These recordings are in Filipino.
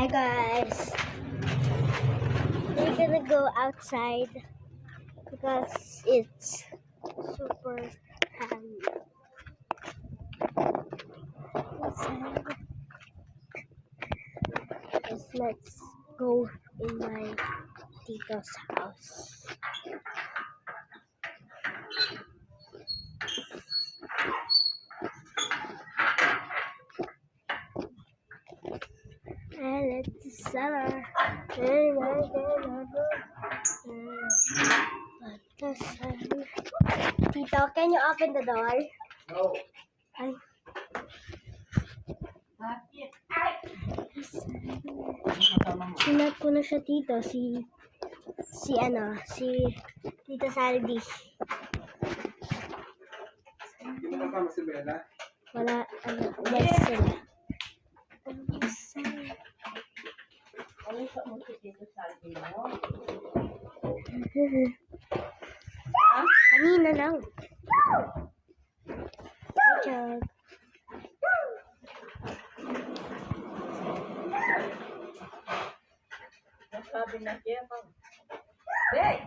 Hi guys, we're gonna go outside because it's super hot outside. Let's go in my tito's house. And it's summer. Tito, can you open the door? No. Ay. Sinat ko na siya, Tito. Si Tito Saldi. Hindi mo kasama si Bella? Wala, yes sila. Ano sa mga dito sa atin mo? Kanina lang. Good. Sabi na siya pa. Hey!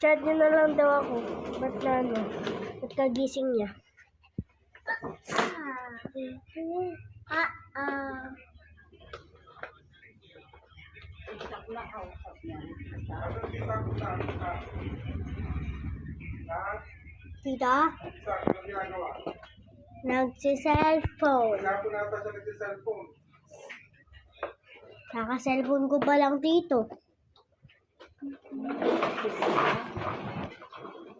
Chat niya na lang daw ako. Ba't na ano? Ba't kagising niya? Isak na kausap niya. Tita? Saan? Anong ginagawa? Nagsi-cellphone. Hapon na ata siya nagsi-cellphone. Kaka-cellphone ko pa lang, Tito.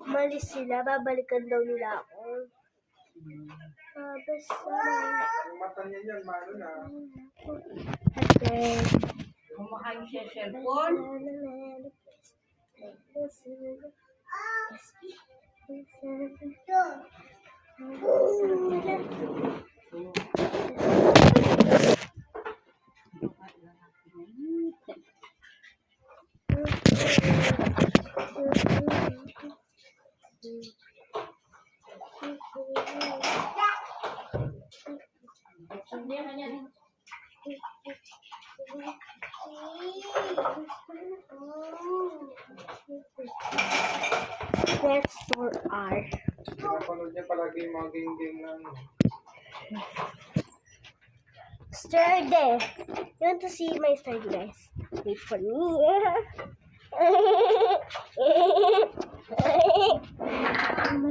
Umalis sila. Babalikan daw nila ako. Basta. Ang mata niya yan, maano na. Okay. Kumakain siya cellphone. Let's store R. Pinapanood niya palagi yung mga game-game na ano. Sturdy. You want to see my sturdy, guys? Wait for me.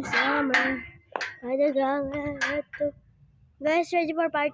Summer. Guys, ready for part